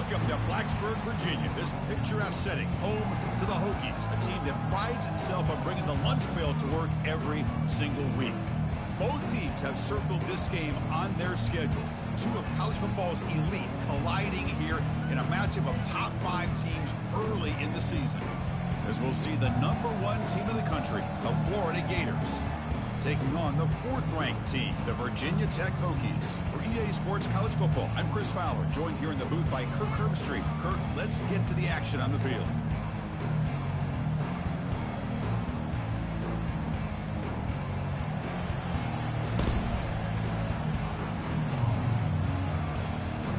Welcome to Blacksburg, Virginia, this picturesque setting, home to the Hokies, a team that prides itself on bringing the lunch pail to work every single week. Both teams have circled this game on their schedule. Two of college football's elite colliding here in a matchup of top 5 teams early in the season. As we'll see the #1 team in the country, the Florida Gators, taking on the 4th-ranked team, the Virginia Tech Hokies. For EA Sports College Football, I'm Chris Fowler, joined here in the booth by Kirk Herbstreit. Kirk, let's get to the action on the field.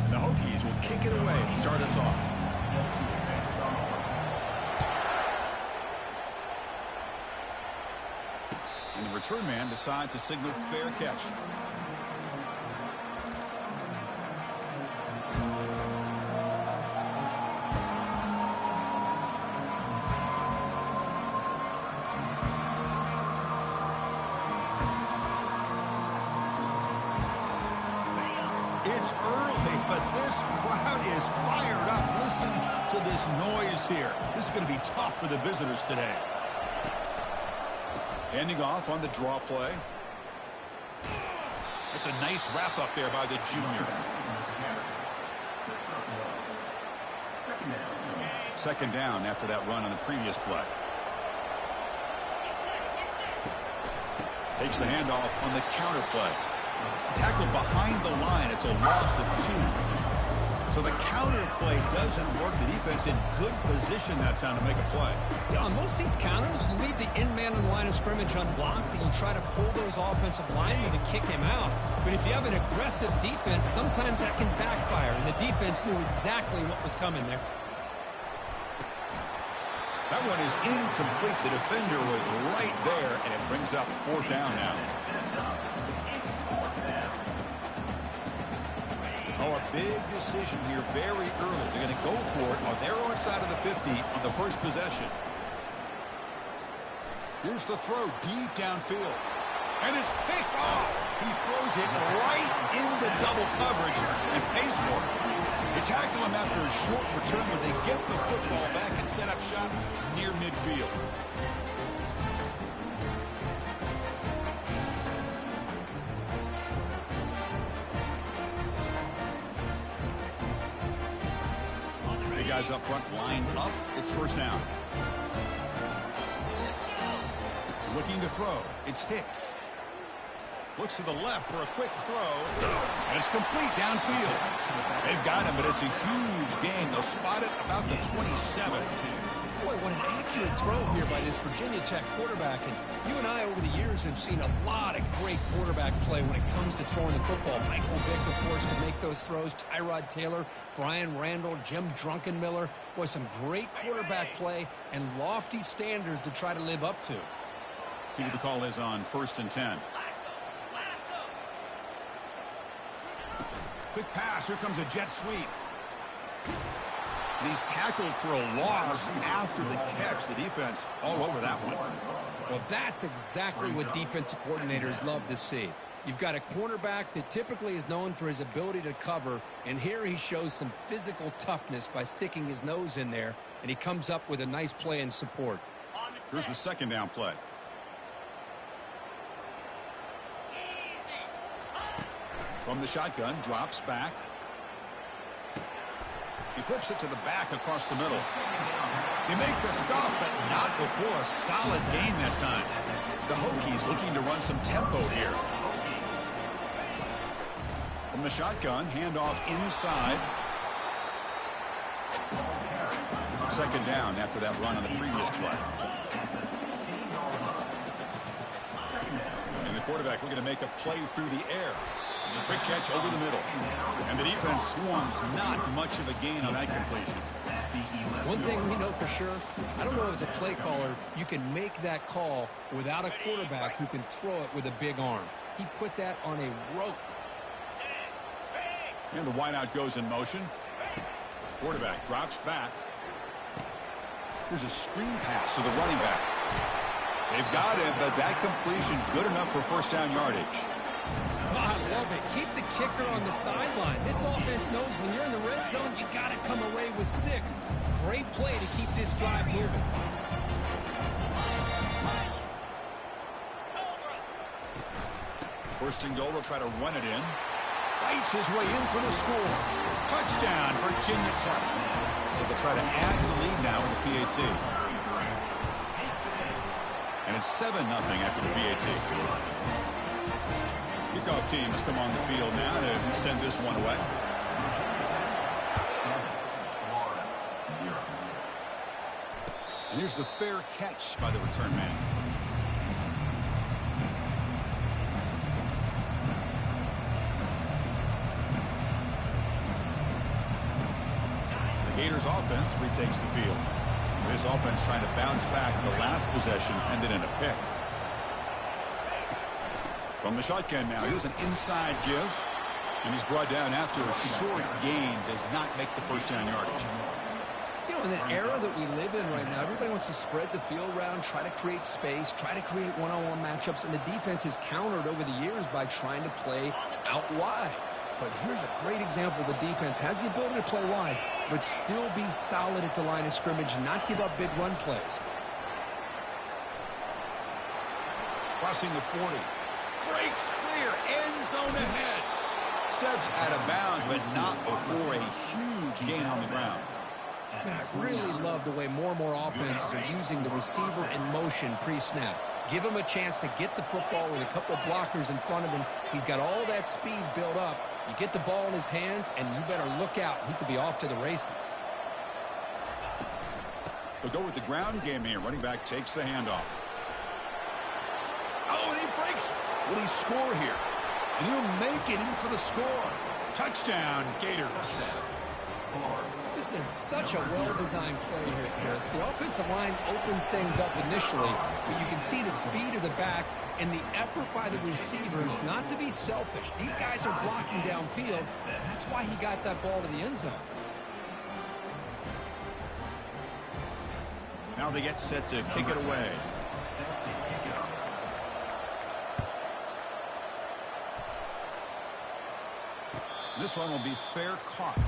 The Hokies will kick it away and start us off. And the return man decides to signal fair catch. It's early, but this crowd is fired up. Listen to this noise here. This is going to be tough for the visitors today. Handing off on the draw play. It's a nice wrap up there by the junior. Second down after that run on the previous play. Takes the handoff on the counter play. Tackled behind the line. It's a loss of 2. So the counter play doesn't work. The defense in good position that time to make a play. You know, on most of these counters, you leave the in man in the line of scrimmage unblocked, and you try to pull those offensive linemen to kick him out. But if you have an aggressive defense, sometimes that can backfire, and the defense knew exactly what was coming there. That one is incomplete. The defender was right there, and it brings up 4th down now. Oh, a big decision here very early. They're going to go for it on their own side of the 50 on the first possession. Here's the throw deep downfield. And it's picked off. He throws it right into double coverage and pays for it. They tackle him after a short return when they get the football back and set up shop near midfield. Guys up front lined up. It's first down. Looking to throw. It's Hicks. Looks to the left for a quick throw. And it's complete downfield. They've got him, but it's a huge gain. They'll spot it about the 27. Boy, what an accurate throw here by this Virginia Tech quarterback. And you and I over the years have seen a lot of great quarterback play when it comes to throwing the football. Michael Vick, of course, can make those throws. Tyrod Taylor, Brian Randall, Jim Drunkenmiller. Boy, some great quarterback play and lofty standards to try to live up to. See what the call is on 1st and 10. Quick pass. Here comes a jet sweep. And he's tackled for a loss after the catch. The defense all over that one. Well, that's exactly what defensive coordinators love to see. You've got a cornerback that typically is known for his ability to cover, and here he shows some physical toughness by sticking his nose in there, and he comes up with a nice play in support. Here's the second down play. From the shotgun, drops back. He flips it to the back across the middle. They make the stop, but not before a solid gain that time. The Hokies looking to run some tempo here. From the shotgun, handoff inside. Second down after that run on the previous play. And the quarterback looking to make a play through the air. Quick catch over the middle. And the defense swarms. Not much of a gain on that completion. One thing we know for sure, I don't know as a play caller, you can make that call without a quarterback who can throw it with a big arm. He put that on a rope. And the wideout goes in motion. Quarterback drops back. Here's a screen pass to the running back. They've got him, but that completion good enough for first down yardage. Oh, I love it. Keep the kicker on the sideline. This offense knows when you're in the red zone, you got to come away with 6. Great play to keep this drive moving. First and goal, they'll try to run it in. Fights his way in for the score. Touchdown, Virginia Tech. They'll try to add to the lead now in the PAT. And it's 7-0 after the PAT. Kickoff team has come on the field now to send this one away. And here's the fair catch by the return man. The Gators offense retakes the field. This offense trying to bounce back. The last possession ended in a pick. From the shotgun now, here's an inside give. And he's brought down after a short gain. Does not make the first down yardage. You know, in the era that we live in right now, everybody wants to spread the field around, try to create space, try to create one-on-one matchups, and the defense has countered over the years by trying to play out wide. But here's a great example. The defense has the ability to play wide, but still be solid at the line of scrimmage, not give up big run plays. Crossing the 40. Breaks clear. End zone ahead. Steps out of bounds, but not before a huge gain on the ground. Man, I really love the way more and more offenses are using the receiver in motion pre-snap. Give him a chance to get the football with a couple of blockers in front of him. He's got all that speed built up. You get the ball in his hands, and you better look out. He could be off to the races. They'll go with the ground game here. Running back takes the handoff. Oh, and he breaks. Will he score here? And he'll make it in for the score. Touchdown, Gators. This is such a well-designed play here, Chris. The offensive line opens things up initially, but you can see the speed of the back and the effort by the receivers not to be selfish. These guys are blocking downfield. That's why he got that ball to the end zone. Now they get set to kick it away. This one will be fair caught.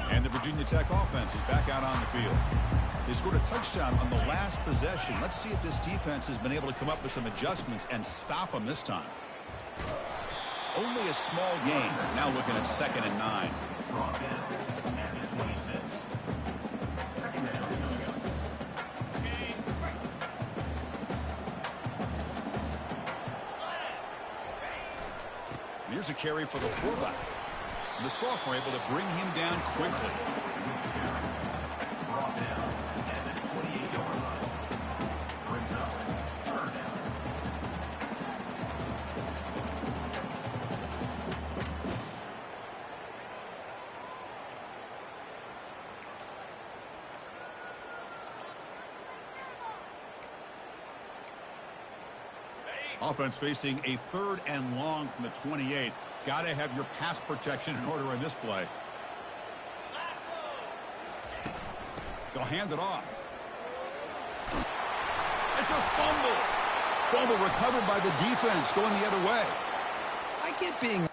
And the Virginia Tech offense is back out on the field. They scored a touchdown on the last possession. Let's see if this defense has been able to come up with some adjustments and stop them this time. Only a small gain. Now looking at 2nd and 9. Here's a carry for the fullback. The sophomore able to bring him down quickly. Offense facing a 3rd and long from the 28. Got to have your pass protection in order in this play. They'll hand it off. It's a fumble. Fumble recovered by the defense going the other way. I get being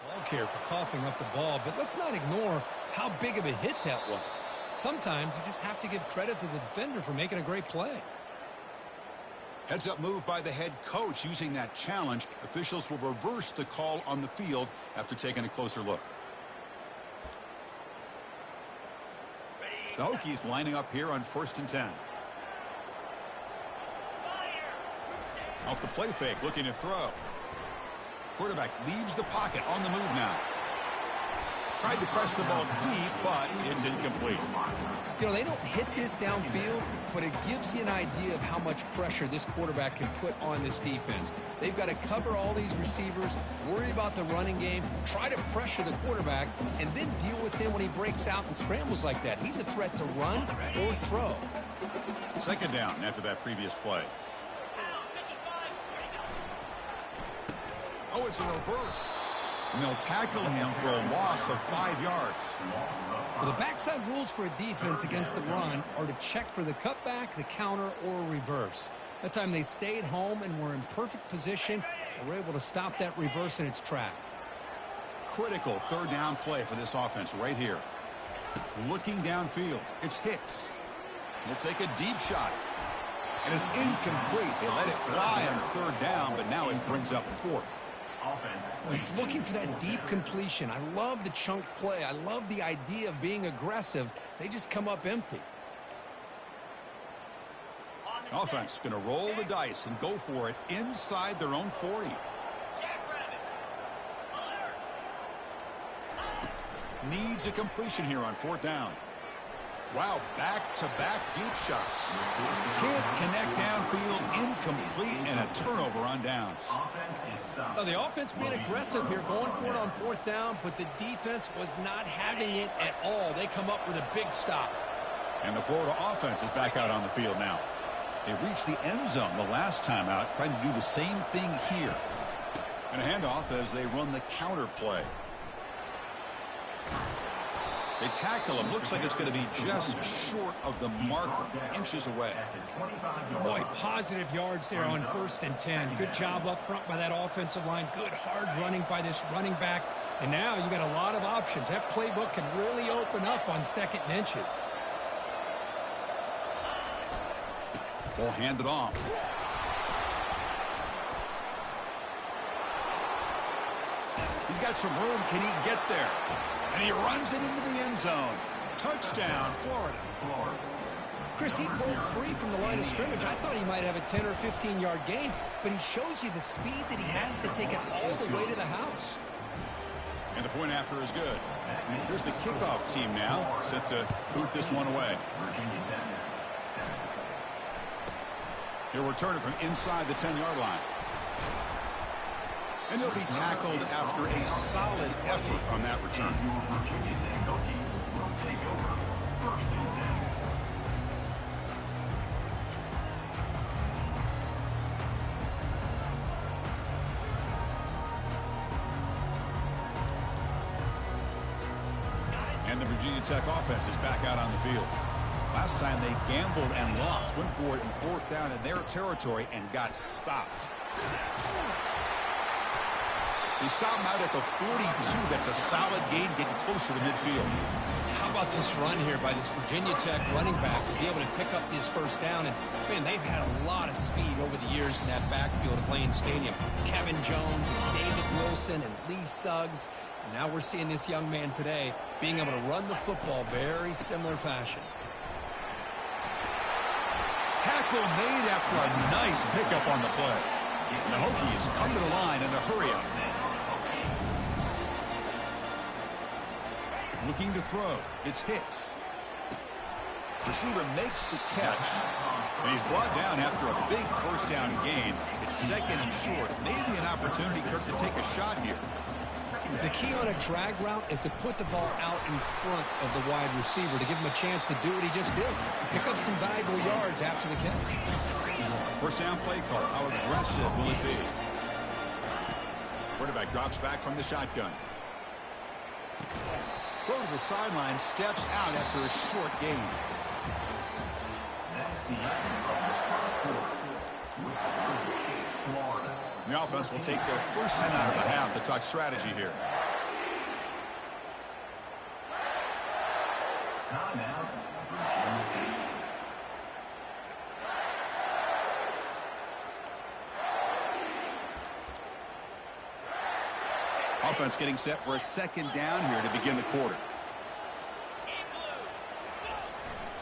ball care for coughing up the ball, but let's not ignore how big of a hit that was. Sometimes you just have to give credit to the defender for making a great play. Heads-up move by the head coach using that challenge. Officials will reverse the call on the field after taking a closer look. The Hokies lining up here on 1st and 10. Off the play fake, looking to throw. Quarterback leaves the pocket on the move now. Tried to press the ball deep, but it's incomplete. You know, they don't hit this downfield, but it gives you an idea of how much pressure this quarterback can put on this defense. They've got to cover all these receivers, worry about the running game, try to pressure the quarterback, and then deal with him when he breaks out and scrambles like that. He's a threat to run or throw. Second down after that previous play. Oh, it's a reverse. And they'll tackle him for a loss of 5 yards. Well, the backside rules for a defense against the run are to check for the cutback, the counter, or reverse. That time they stayed home and were in perfect position and were able to stop that reverse in its track. Critical third down play for this offense right here. Looking downfield, it's Hicks. He'll take a deep shot. And it's incomplete. They let it fly on third down, but now it brings up fourth. He's looking for that deep completion. I love the chunk play. I love the idea of being aggressive. They just come up empty. Offense going to roll the dice and go for it inside their own 40. Needs a completion here on fourth down. Wow, back-to-back deep shots. Can't connect downfield, incomplete, and a turnover on downs. Oh, the offense being aggressive here, going for it on fourth down, but the defense was not having it at all. They come up with a big stop. And the Florida offense is back out on the field now. They reached the end zone the last time out, trying to do the same thing here. And a handoff as they run the counter play. They tackle him. Looks like it's going to be just short of the marker, inches away. Boy, positive yards there on 1st and 10. Good job up front by that offensive line. Good hard running by this running back. And now you got a lot of options. That playbook can really open up on 2nd and inches. Ball handed off. He's got some room. Can he get there? And he runs it into the end zone. Touchdown, Florida. Chris, he broke free from the line of scrimmage. I thought he might have a 10 or 15-yard gain, but he shows you the speed that he has to take it all the way to the house. And the point after is good. Here's the kickoff team now, set to boot this one away. He'll return it from inside the 10-yard line. And he'll be tackled after a solid effort on that return. And the Virginia Tech offense is back out on the field. Last time they gambled and lost, went for it in fourth down in their territory and got stopped. He stopped him out at the 42. That's a solid gain, getting closer to midfield. How about this run here by this Virginia Tech running back to be able to pick up this first down? And, man, they've had a lot of speed over the years in that backfield at Lane Stadium. Kevin Jones, and David Wilson, and Lee Suggs. And now we're seeing this young man today being able to run the football very similar fashion. Tackle made after a nice pickup on the play. And the Hokies come to the line in the hurry-up. Looking to throw. It's Hicks. Receiver makes the catch. And he's brought down after a big first down gain. It's 2nd and short. Maybe an opportunity, Kirk, to take a shot here. The key on a drag route is to put the ball out in front of the wide receiver to give him a chance to do what he just did. Pick up some valuable yards after the catch. First down play call. How aggressive will it be? Quarterback drops back from the shotgun. Throw to the sideline, steps out after a short gain. The offense will take their first 10 out of the half to talk strategy here. Offense getting set for a second down here to begin the quarter.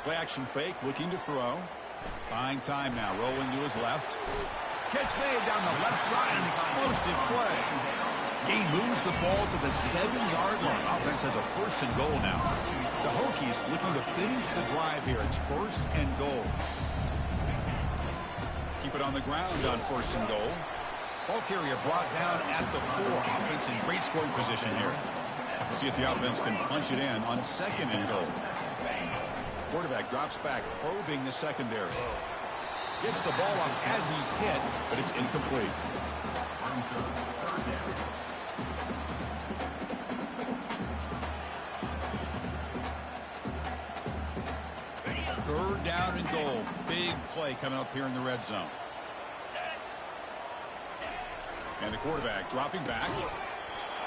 Play action fake, looking to throw. Buying time now, rolling to his left. Catch made down the left side, an explosive play. Gain moves the ball to the 7-yard line. Offense has a 1st and goal now. The Hokies looking to finish the drive here. It's 1st and goal. Keep it on the ground on 1st and goal. Ball carrier brought down at the 4. Offense in great scoring position here. See if the offense can punch it in on 2nd and goal. Quarterback drops back, probing the secondary. Gets the ball up as he's hit, but it's incomplete. 3rd down and goal. Big play coming up here in the red zone. And the quarterback dropping back.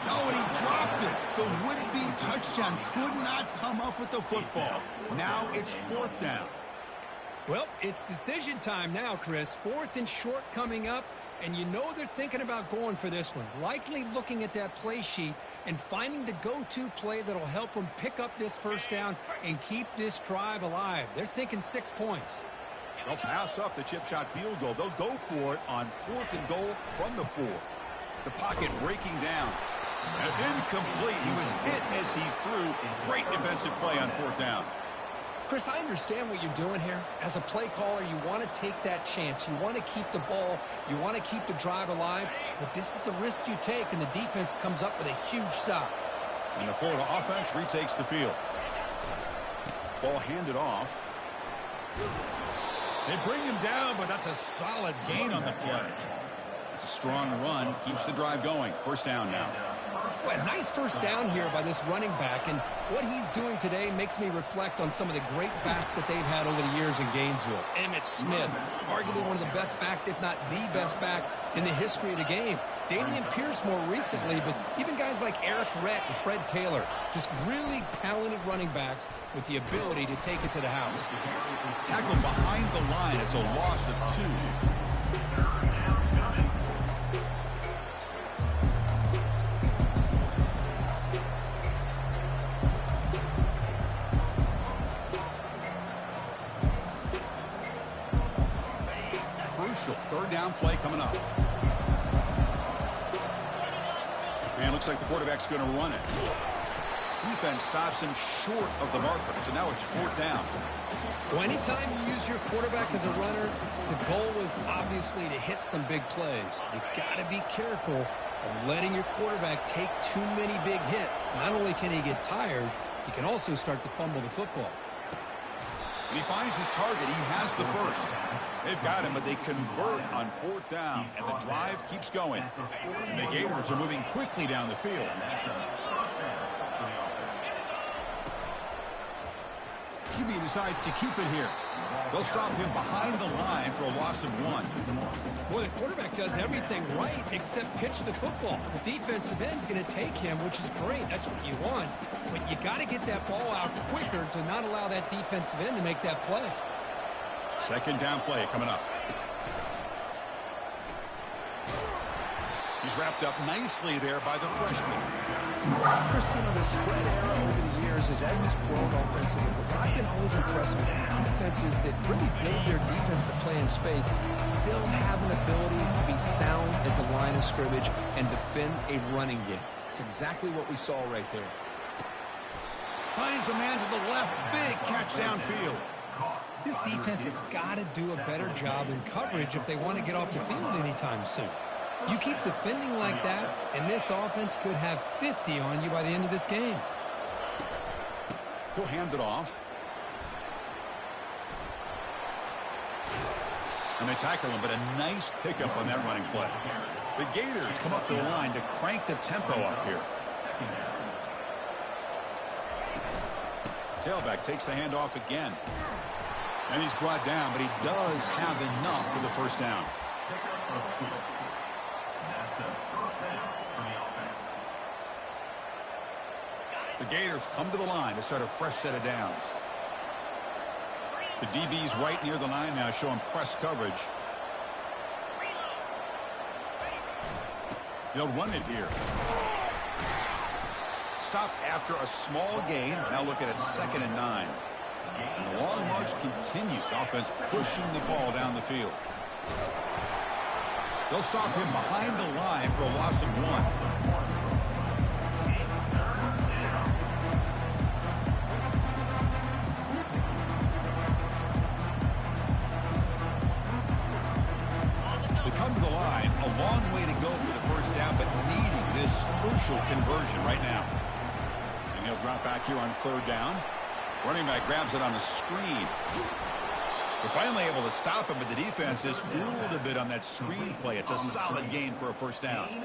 No, and he dropped it. The would-be touchdown could not come up with the football. Now it's 4th down. Well, it's decision time now, Chris. 4th and short coming up, and you know they're thinking about going for this one. Likely looking at that play sheet and finding the go-to play that'll help them pick up this 1st down and keep this drive alive. They're thinking 6 points. They'll pass up the chip shot field goal. They'll go for it on 4th and goal from the 4. The pocket breaking down. That's incomplete. He was hit as he threw. Great defensive play on 4th down. Chris, I understand what you're doing here. As a play caller, you want to take that chance. You want to keep the ball. You want to keep the drive alive. But this is the risk you take, and the defense comes up with a huge stop. And the Florida offense retakes the field. Ball handed off. They bring him down, but that's a solid gain on the play. It's a strong run. Keeps the drive going. 1st down now. Well, a nice 1st down here by this running back, and what he's doing today makes me reflect on some of the great backs that they've had over the years in Gainesville. Emmitt Smith, arguably one of the best backs, if not the best back in the history of the game. Damian Pierce more recently, but even guys like Eric Rhett and Fred Taylor, just really talented running backs with the ability to take it to the house. Tackled behind the line. It's a loss of 2. Crucial 3rd down play coming up. And looks like the quarterback's going to run it. Defense stops him short of the marker, so now it's 4th down. Well, anytime you use your quarterback as a runner, the goal is obviously to hit some big plays. You got to be careful of letting your quarterback take too many big hits. Not only can he get tired, he can also start to fumble the football. And he finds his target. He has the 1st. They've got him, but they convert on 4th down, and the drive keeps going. And the Gators are moving quickly down the field. QB decides to keep it here. They'll stop him behind the line for a loss of 1. Well, the quarterback does everything right except pitch the football. The defensive end's going to take him, which is great. That's what you want. But you got to get that ball out quicker to not allow that defensive end to make that play. 2nd down play coming up. He's wrapped up nicely there by the freshman. Chris, you know, the spread era over the years has always grown offensively. But I've been always impressed with defenses that really build their defense to play in space, still have an ability to be sound at the line of scrimmage and defend a running game. It's exactly what we saw right there. Finds a man to the left. Big catch downfield. This defense has got to do a better job in coverage if they want to get off the field anytime soon. You keep defending like that, and this offense could have 50 on you by the end of this game. He'll hand it off. And they tackle him, but a nice pickup on that running play. The Gators come up to the line to crank the tempo up here. Tailback takes the handoff again. And he's brought down, but he does have enough for the 1st down. The Gators come to the line to start a fresh set of downs. The DB's right near the line now, showing press coverage. They'll run it here. Stop after a small gain. Now looking at 2nd and 9. And the long march continues. Offense pushing the ball down the field. They'll stop him behind the line for a loss of 1. crucial conversion right now. And he'll drop back here on third down. Running back grabs it on a screen. We're finally able to stop him, but the defense is fooled a bit on that screen play. It's a solid gain for a first down.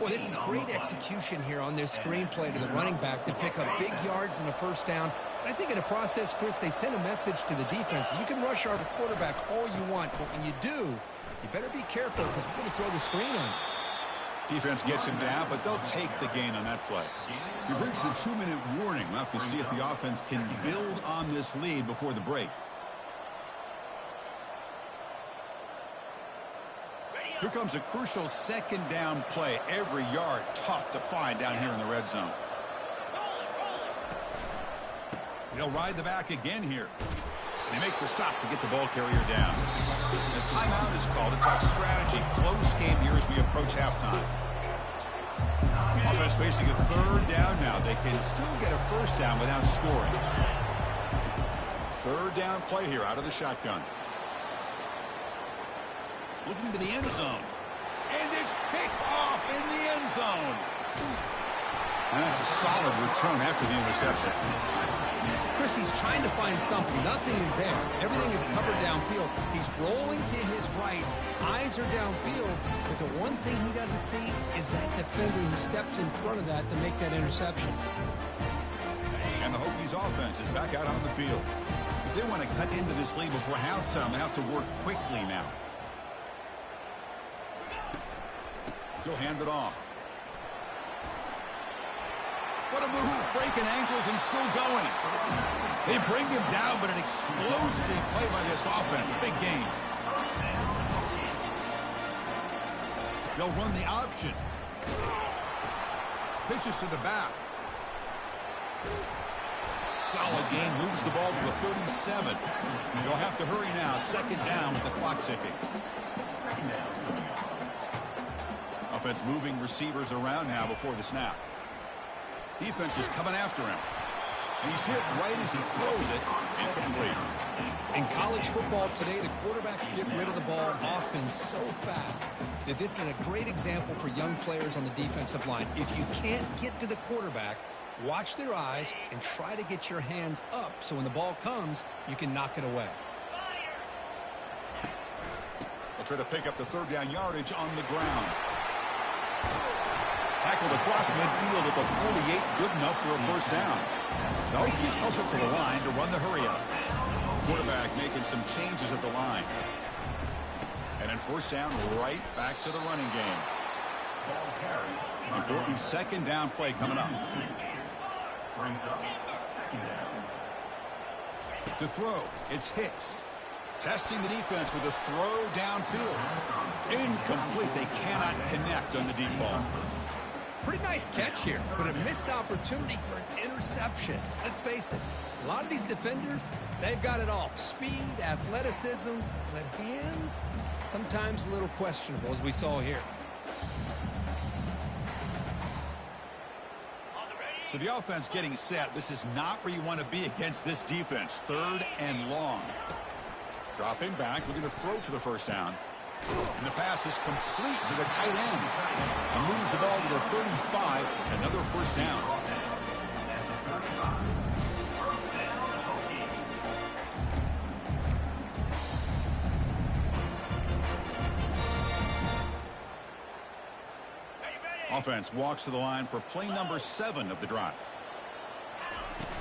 Well, this is great execution here on this screen play to the running back to pick up big yards in the first down. I think in the process, Chris, they send a message to the defense. You can rush our quarterback all you want, but when you do, you better be careful because we're going to throw the screen on you. Defense gets him down, but they'll take the gain on that play. We've reached the 2-minute warning. We'll have to see if the offense can build on this lead before the break. Here comes a crucial second down play. Every yard tough to find down here in the red zone. They'll ride the back again here. They make the stop to get the ball carrier down. A timeout is called to talk strategy. Close game here as we approach halftime. Offense facing a third down now. They can still get a first down without scoring. Third down play here out of the shotgun. Looking to the end zone. And it's picked off in the end zone. And that's a solid return after the interception. Chris, he's trying to find something. Nothing is there. Everything is covered downfield. He's rolling to his right. Eyes are downfield. But the one thing he doesn't see is that defender who steps in front of that to make that interception. And the Hokies offense is back out on the field. If they want to cut into this lead before halftime, they have to work quickly now. He'll hand it off. What a move, breaking ankles and still going. They bring him down, but an explosive play by this offense. Big game. They'll run the option. Pitches to the back. Solid gain, moves the ball to the 37. They'll have to hurry now. Second down with the clock ticking. Offense moving receivers around now before the snap. Defense is coming after him. And he's hit right as he throws it. Incomplete. In college football today, the quarterbacks get rid of the ball often so fast that this is a great example for young players on the defensive line. If you can't get to the quarterback, watch their eyes and try to get your hands up so when the ball comes, you can knock it away. They'll try to pick up the third down yardage on the ground. Tackled across midfield at the 48, good enough for a first down. The Hokies hustle to the line to run the hurry-up. Quarterback making some changes at the line. And then first down, right back to the running game. Important second down play coming up. To throw, it's Hicks. Testing the defense with a throw downfield. Incomplete. They cannot connect on the deep ball. Pretty nice catch here, but a missed opportunity for an interception. Let's face it, a lot of these defenders, they've got it all. Speed, athleticism, but hands, sometimes a little questionable, as we saw here. So the offense getting set. This is not where you want to be against this defense. Third and long. Dropping back, looking to throw for the first down. And the pass is complete to the tight end. And moves the ball to the 35. Another first down. Offense walks to the line for play number 7 of the drive.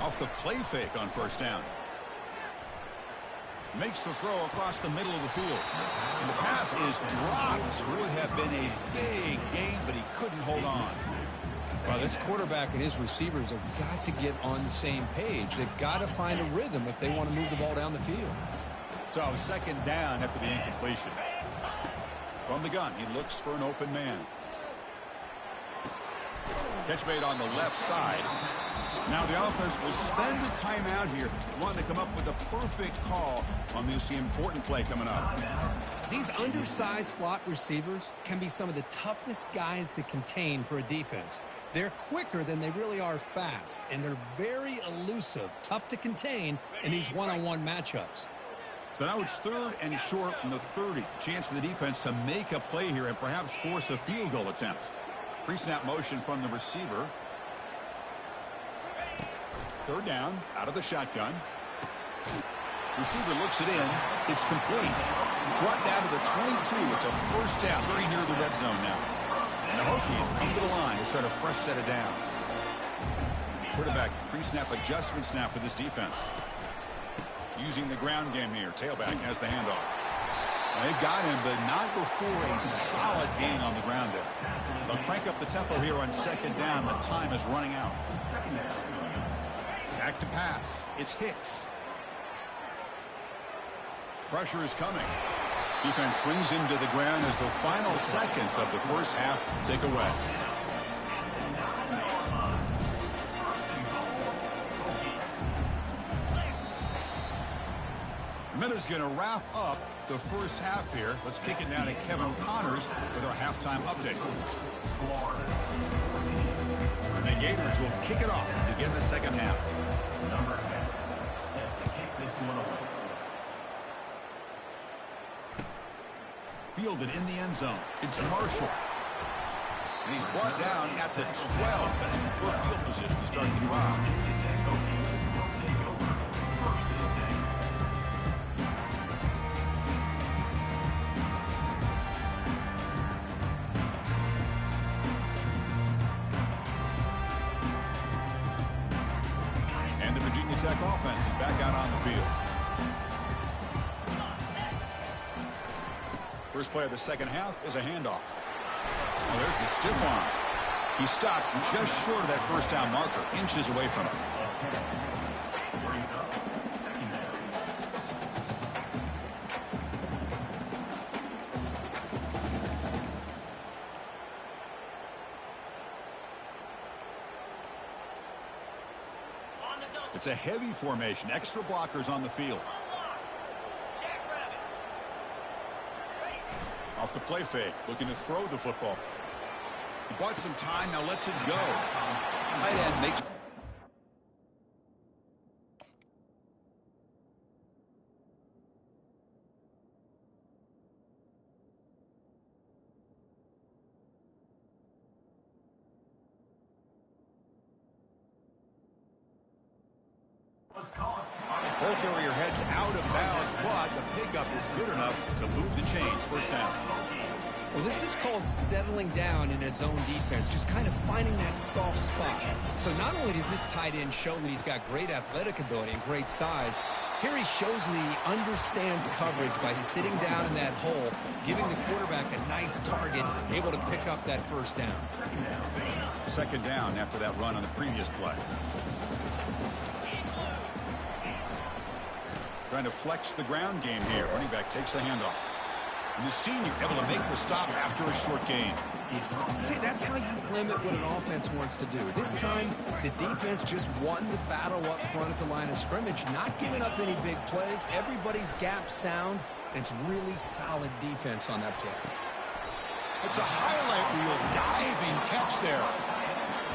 Off the play fake on first down. Makes the throw across the middle of the field. And the pass is dropped. Would have been a big gain, but he couldn't hold on. Well, this quarterback and his receivers have got to get on the same page. They've got to find a rhythm if they want to move the ball down the field. So second down after the incompletion. From the gun, he looks for an open man. Catch made on the left side. Now the offense will spend the timeout here, wanting to come up with a perfect call on this important play coming up. These undersized slot receivers can be some of the toughest guys to contain for a defense. They're quicker than they really are fast, and they're very elusive, tough to contain in these one-on-one matchups. So now it's third and short from the 30. Chance for the defense to make a play here and perhaps force a field goal attempt. Pre-snap motion from the receiver. Third down, out of the shotgun. Receiver looks it in. It's complete. Brought down to the 22. It's a first down, very near the red zone now. And the Hokies come to the line to start a fresh set of downs. Quarterback pre-snap adjustment snap for this defense. Using the ground game here. Tailback has the handoff. They've got him, but not before a solid gain on the ground there. They'll crank up the tempo here on second down. The time is running out. Back to pass. It's Hicks. Pressure is coming. Defense brings him to the ground as the final seconds of the first half tick away. The minute's going to wrap up the first half here. Let's kick it down to Kevin Connors with our halftime update. And the Gators will kick it off to begin the second half. Number 10 set to kick this one away. Fielded in the end zone. It's Marshall. And he's brought down at the 12. That's before field position to start the drive. And the Virginia Tech offense is back out on the field. First play of the second half is a handoff. Oh, there's the stiff arm. He stopped just short of that first down marker, inches away from it. It's a heavy formation, extra blockers on the field. Off the play fake, looking to throw the football. He bought some time, now lets it go. Tight end makes... Ball carrier heads out of bounds, but the pickup is good enough to move the chains. First down. Well, this is called settling down in his own defense, just kind of finding that soft spot. So not only does this tight end show that he's got great athletic ability and great size, here he shows that he understands coverage by sitting down in that hole, giving the quarterback a nice target, able to pick up that first down. Second down after that run on the previous play. Trying to flex the ground game here. Running back takes the handoff. And the senior able to make the stop after a short gain. See, that's how you limit what an offense wants to do. This time, the defense just won the battle up front at the line of scrimmage, not giving up any big plays. Everybody's gap sound, and it's really solid defense on that play. It's a highlight reel diving catch there.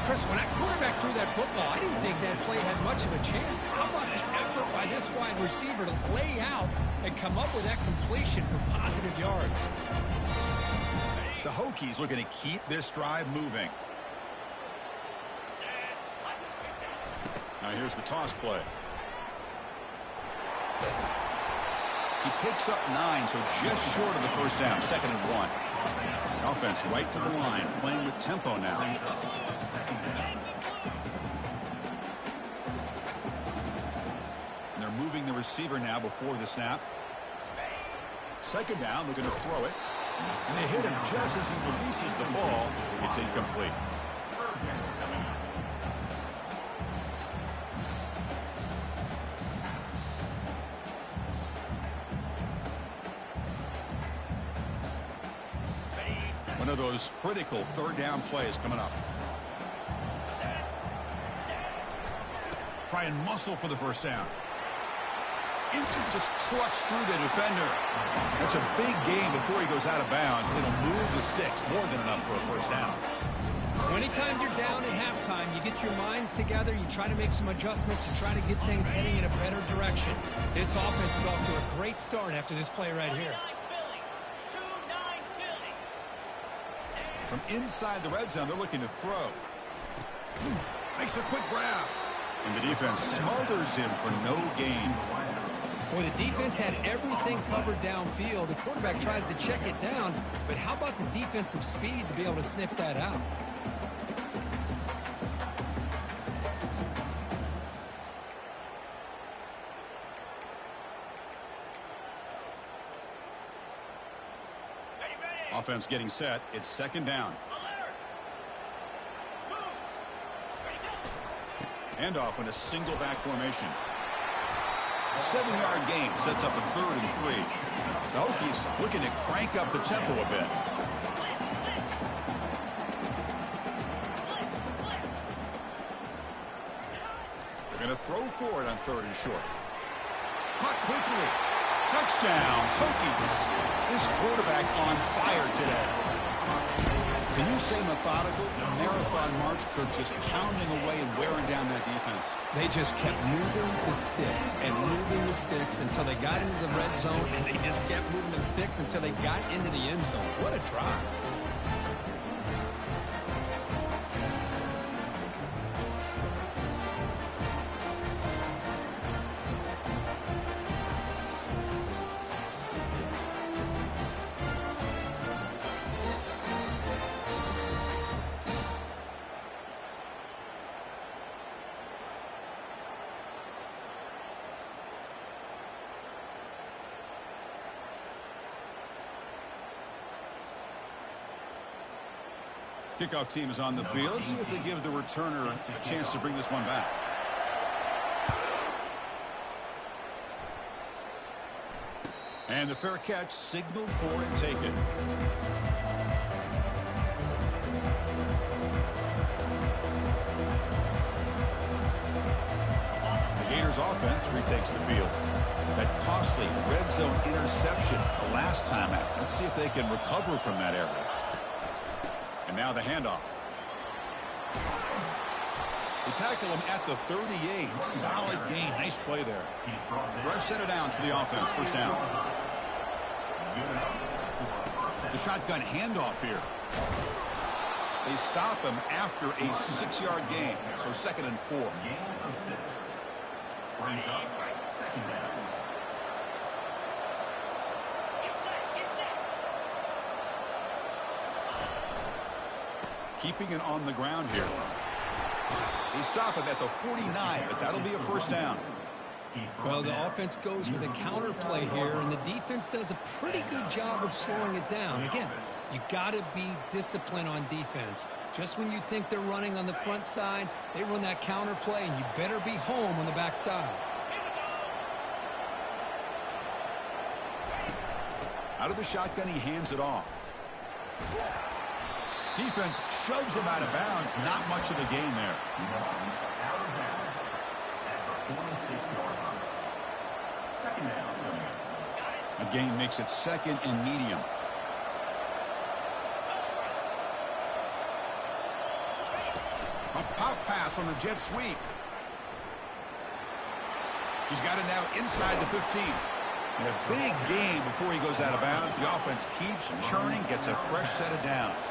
Chris, when that quarterback threw that football, I didn't think that play had much of a chance. How about the effort by this wide receiver to lay out and come up with that completion for positive yards? The Hokies looking to keep this drive moving. Now here's the toss play. He picks up 9, so just short of the first down. 2nd and 1. Offense right to the line, playing with tempo now. And they're moving the receiver now before the snap. 2nd down, looking to throw it. And they hit him just as he releases the ball. It's incomplete. One of those critical third down plays coming up. Try and muscle for the first down. Just trucks through the defender. That's a big gain before he goes out of bounds. It'll move the sticks, more than enough for a first down. Anytime you're down at halftime, you get your minds together, you try to make some adjustments, you try to get things heading in a better direction. This offense is off to a great start after this play right here. From inside the red zone, they're looking to throw. Makes a quick grab. And the defense smothers him for no gain. Boy, the defense had everything covered downfield. The quarterback tries to check it down, but how about the defensive speed to be able to sniff that out? Offense getting set. It's second down. Handoff in a single back formation. 7-yard gain sets up a 3rd and 3. The Hokies looking to crank up the tempo a bit. They're going to throw for it on 3rd and short. Caught quickly. Touchdown, Hokies. This quarterback on fire today. Can you say methodical? The marathon march, Kirk, just pounding away and wearing down that defense. They just kept moving the sticks and moving the sticks until they got into the red zone, and they just kept moving the sticks until they got into the end zone. What a drive. Kickoff team is on the field. See if they give the returner a chance to bring this one back. And the fair catch signaled for and taken. The Gators offense retakes the field. That costly red zone interception the last time out. Let's see if they can recover from that error. And now the handoff. They tackle him at the 38. Solid gain. Nice play there. Fresh set of downs for the offense. First down. The shotgun handoff here. They stop him after a 6-yard gain. So 2nd and 4. Keeping it on the ground here. They stop him at the 49, but that'll be a first down. Well, the offense goes with a counter play here, and the defense does a pretty good job of slowing it down. Again, you got to be disciplined on defense. Just when you think they're running on the front side, they run that counter play, and you better be home on the back side. Out of the shotgun, he hands it off. Defense shoves him out of bounds. Not much of a gain there. A gain makes it 2nd and medium. A pop pass on the jet sweep. He's got it now inside the 15. And a big gain before he goes out of bounds. The offense keeps churning, gets a fresh set of downs.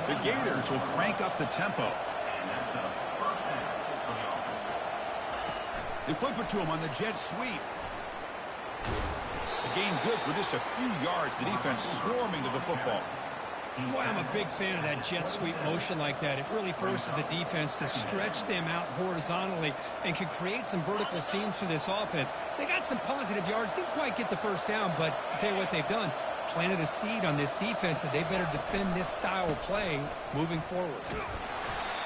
The Gators will crank up the tempo. They flip it to him on the jet sweep. The gain good for just a few yards. The defense swarming to the football. Boy, I'm a big fan of that jet sweep motion like that. It really forces a defense to stretch them out horizontally and can create some vertical seams for this offense. They got some positive yards. Didn't quite get the first down, but I'll tell you what they've done. Planted a seed on this defense that they better defend this style of play moving forward.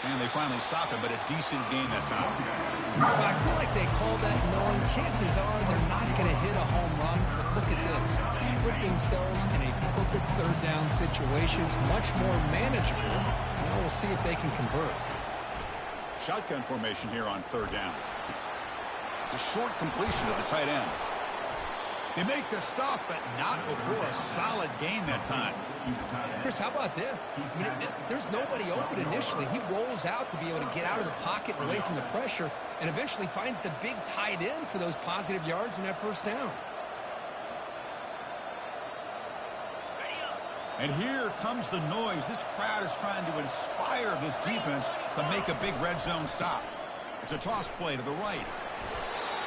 And they finally stop him, but a decent gain that time. Well, I feel like they called that knowing chances are they're not going to hit a home run. But look at this. Put themselves in a perfect 3rd down situations, much more manageable. Now we'll see if they can convert. Shotgun formation here on 3rd down. The short completion of the tight end. They make the stop, but not before a solid gain that time. Chris, how about this? I mean, there's nobody open initially. He rolls out to be able to get out of the pocket and away from the pressure, and eventually finds the big tight end for those positive yards in that first down. And here comes the noise. This crowd is trying to inspire this defense to make a big red zone stop. It's a toss play to the right.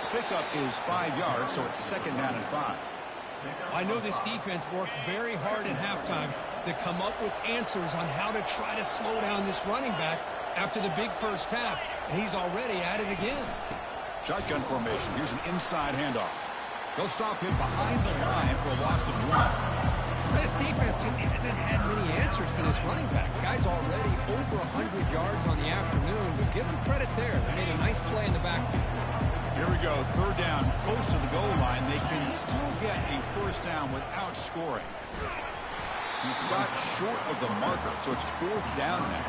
The pickup is 5 yards, so it's 2nd down and 5. I know this defense worked very hard at halftime to come up with answers on how to try to slow down this running back after the big first half, and he's already at it again. Shotgun formation. Here's an inside handoff. They'll stop him behind the line for a loss of 1. This defense just hasn't had many answers for this running back. Guy's already over 100 yards on the afternoon, but give him credit there. They made a nice play in the backfield. Here we go, 3rd down, close to the goal line. They can still get a 1st down without scoring. He stopped short of the marker, so it's 4th down now.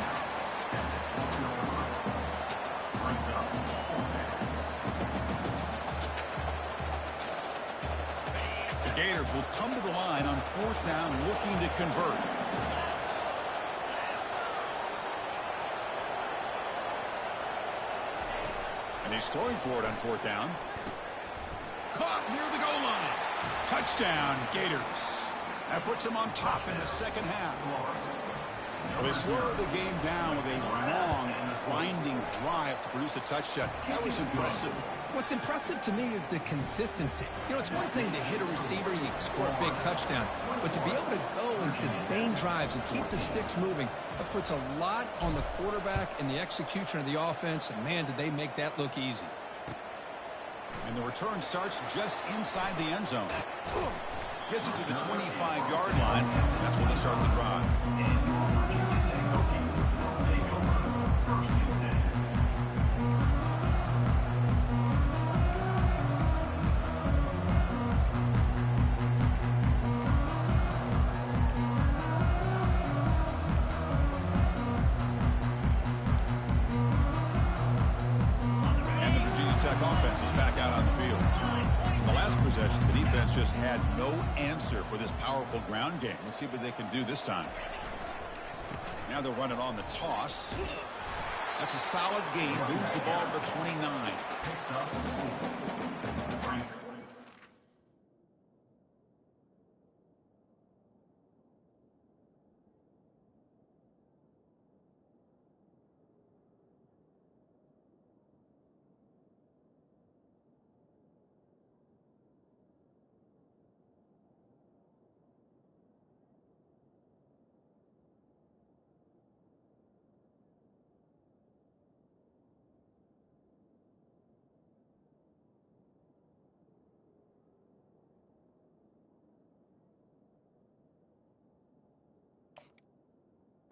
The Gators will come to the line on 4th down, looking to convert. And he's throwing for it on 4th down. Caught near the goal line. Touchdown, Gators. That puts them on top in the 2nd half. Well, they slowed the game down with a long, grinding drive to produce a touchdown. That was impressive. What's impressive to me is the consistency. You know, it's one thing to hit a receiver and you score a big touchdown, but to be able to go and sustain drives and keep the sticks moving, that puts a lot on the quarterback and the execution of the offense, and man, did they make that look easy. And the return starts just inside the end zone. Gets it to the 25-yard line. That's where they start the drive. Offense is back out on the field. In the last possession, the defense just had no answer for this powerful ground game. Let's see what they can do this time. Now they're running on the toss. That's a solid gain. Moves the ball to the 29.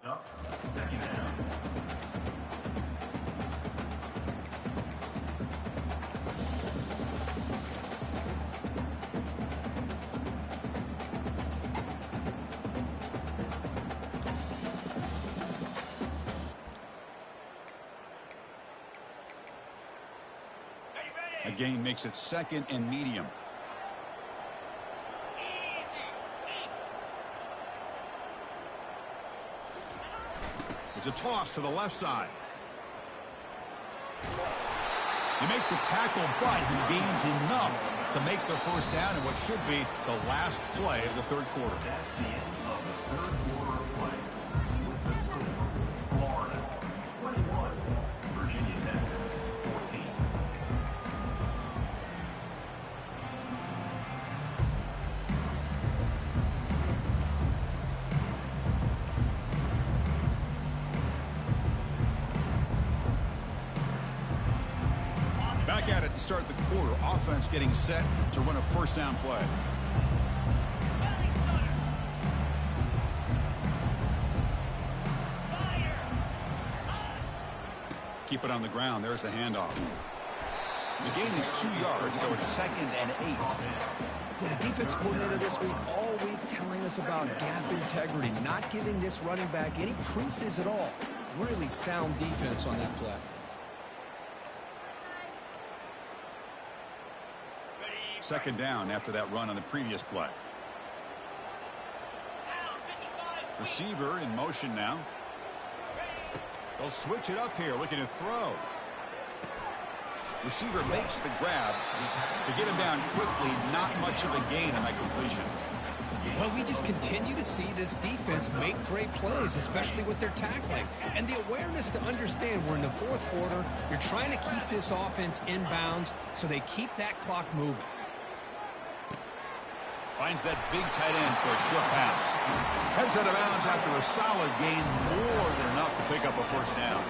Up, 2nd down. A gain makes it 2nd and medium. It's a toss to the left side. You make the tackle, but he gains enough to make the 1st down in what should be the last play of the 3rd quarter. That's the end of the 3rd quarter of play. With the score, Florida 21, Virginia Tech 14. Back at it to start the quarter. Offense getting set to run a 1st down play. Keep it on the ground. There's the handoff. The gain is 2 yards, so it's 2nd and 8. Yeah, the defense coordinator this week all week telling us about gap integrity, not giving this running back any creases at all. Really sound defense on that play. Second down after that run on the previous play. Receiver in motion now. They'll switch it up here, looking to throw. Receiver makes the grab to get him down quickly. Not much of a gain on that completion. Well, we just continue to see this defense make great plays, especially with their tackling. And the awareness to understand we're in the fourth quarter, you're trying to keep this offense in bounds so they keep that clock moving. Finds that big tight end for a short pass. Heads out of bounds after a solid gain, more than enough to pick up a first down.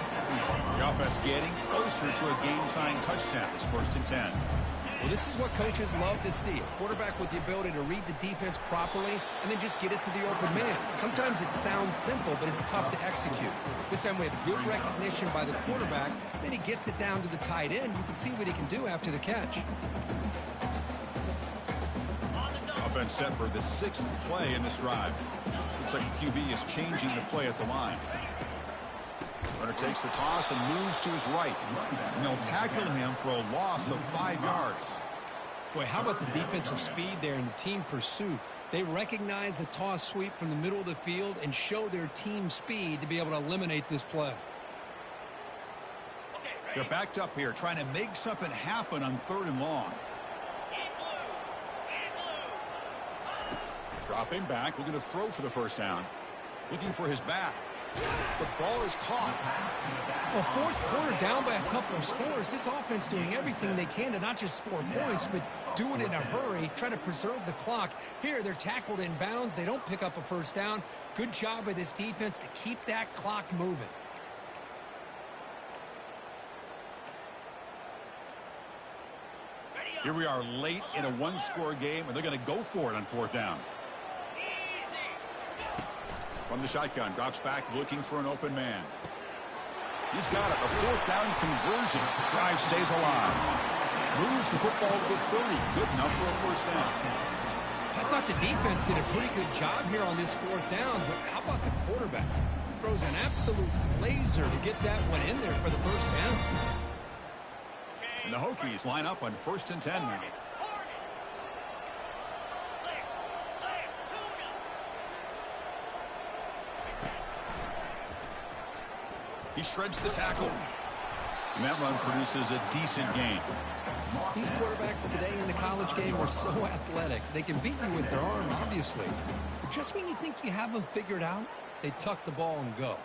The offense getting closer to a game-tying touchdown. It's 1st and 10. Well, this is what coaches love to see. A quarterback with the ability to read the defense properly and then just get it to the open man. Sometimes it sounds simple, but it's tough to execute. This time we have good recognition by the quarterback. Then he gets it down to the tight end. You can see what he can do after the catch. Offense set for the 6th play in this drive. Looks like the QB is changing the play at the line. Runner takes the toss and moves to his right. And they'll tackle him for a loss of 5 yards. Boy, how about the defensive speed there in team pursuit? They recognize the toss sweep from the middle of the field and show their team speed to be able to eliminate this play. They're backed up here trying to make something happen on 3rd and long. Dropping back, looking to throw for the first down. Looking for his back. The ball is caught. Well, fourth quarter down by a couple of scores. This offense doing everything they can to not just score points, but do it in a hurry, try to preserve the clock. Here, they're tackled in bounds. They don't pick up a first down. Good job by this defense to keep that clock moving. Here we are late in a one-score game, and they're going to go for it on 4th down. From the shotgun, drops back looking for an open man. He's got it, a 4th down conversion. Drive stays alive. Moves the football to the 30. Good enough for a first down. I thought the defense did a pretty good job here on this 4th down, but how about the quarterback? Throws an absolute laser to get that one in there for the first down. And the Hokies line up on 1st and 10 now. He shreds the tackle. And that run produces a decent gain. These quarterbacks today in the college game are so athletic. They can beat you with their arm, obviously. Just when you think you have them figured out, they tuck the ball and go.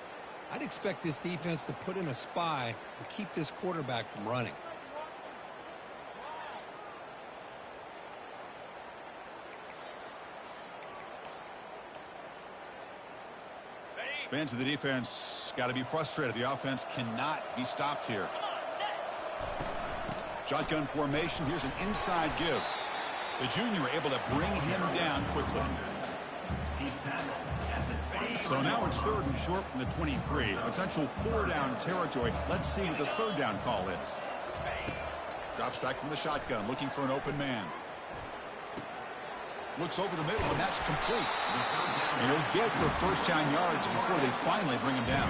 I'd expect this defense to put in a spy to keep this quarterback from running. Fans of the defense got to be frustrated. The offense cannot be stopped here. Shotgun formation. Here's an inside give. The junior able to bring him down quickly. So now it's 3rd and short from the 23. Potential 4-down territory. Let's see what the 3rd down call is. Drops back from the shotgun, looking for an open man. Looks over the middle, and that's complete. And he'll get the first down yards before they finally bring him down.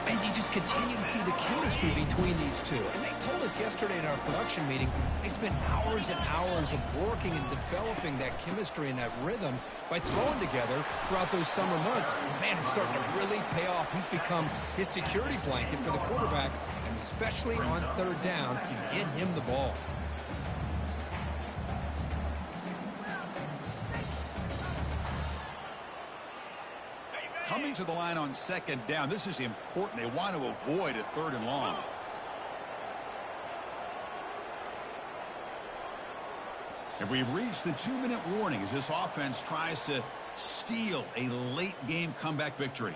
And you just continue to see the chemistry between these two. And they told us yesterday in our production meeting, they spent hours and hours of working and developing that chemistry and that rhythm by throwing together throughout those summer months. And man, it's starting to really pay off. He's become his security blanket for the quarterback, and especially on 3rd down, you get him the ball. Coming to the line on 2nd down. This is important. They want to avoid a 3rd and long. And we've reached the 2-minute warning as this offense tries to steal a late-game comeback victory.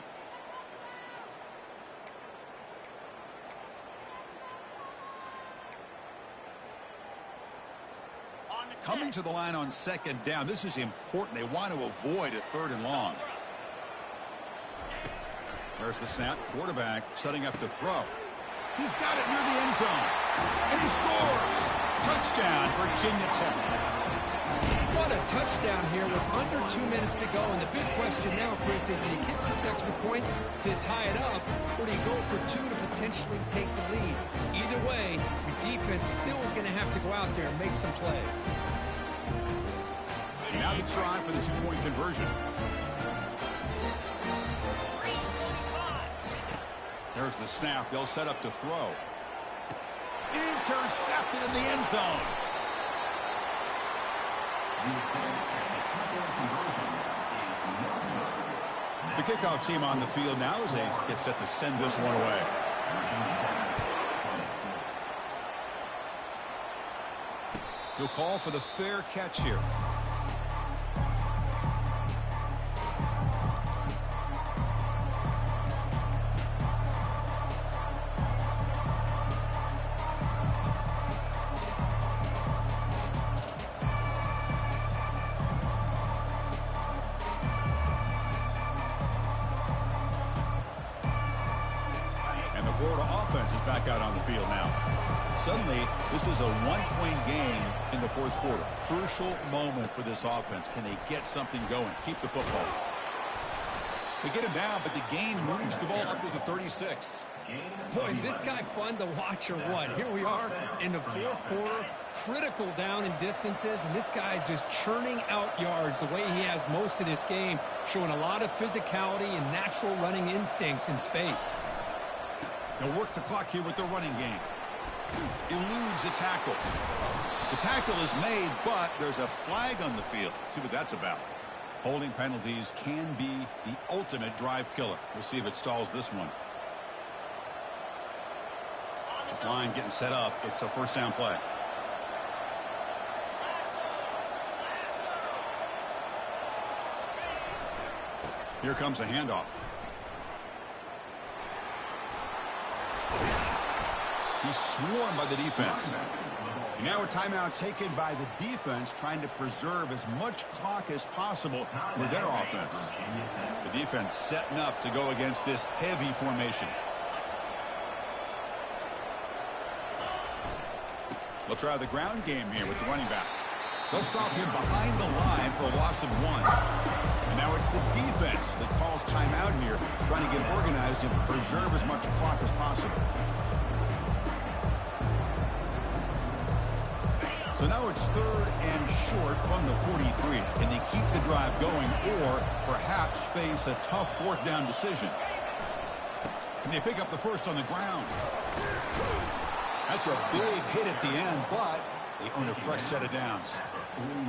Coming to the line on 2nd down. This is important. They want to avoid a 3rd and long. There's the snap. Quarterback setting up to throw. He's got it near the end zone. And he scores. Touchdown, Virginia Tech. What a touchdown here with under 2 minutes to go. And the big question now, Chris, is do you kick this extra point to tie it up, or do you go for 2 to potentially take the lead? Either way, your defense still is going to have to go out there and make some plays. Now the try for the 2-point conversion. There's the snap. They'll set up to throw. Intercepted in the end zone. The kickoff team on the field now as they get set to send this one away. He'll call for the fair catch here. And the Florida offense is back out on the field now. Suddenly, this is a one-point game in the fourth quarter. Crucial moment for this offense. Can they get something going? Keep the football. They get him down, but the gain moves the ball up to the 36. Boy, is this guy fun to watch or what? Here we are in the fourth quarter, critical down in distances, and this guy is just churning out yards the way he has most of this game, showing a lot of physicality and natural running instincts in space. They'll work the clock here with their running game. Eludes a tackle. The tackle is made, but there's a flag on the field. Let's see what that's about. Holding penalties can be the ultimate drive killer. We'll see if it stalls this one. This line getting set up. It's a first down play. Here comes a handoff. He's swarmed by the defense. And now a timeout taken by the defense, trying to preserve as much clock as possible for their offense. The defense setting up to go against this heavy formation. They'll try the ground game here with the running back. They'll stop him behind the line for a loss of 1. And now it's the defense that calls timeout here, trying to get organized and preserve as much clock as possible. So now it's 3rd and short from the 43. Can they keep the drive going or perhaps face a tough 4th down decision? Can they pick up the first on the ground? That's a big hit at the end, but they earn a fresh set of downs.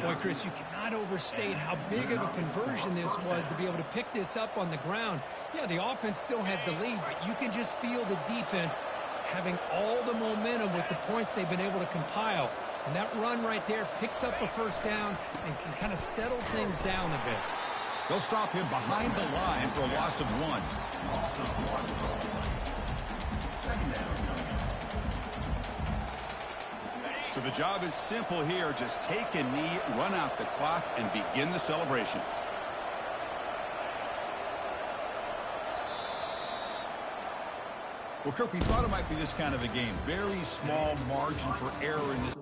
Boy, Chris, you cannot overstate how big of a conversion this was to be able to pick this up on the ground. Yeah, the offense still has the lead, but you can just feel the defense having all the momentum with the points they've been able to compile. And that run right there picks up a first down and can kind of settle things down a bit. They'll stop him behind the line for a loss of 1. So the job is simple here. Just take a knee, run out the clock, and begin the celebration. Well, Kirk, we thought it might be this kind of a game. Very small margin for error in this.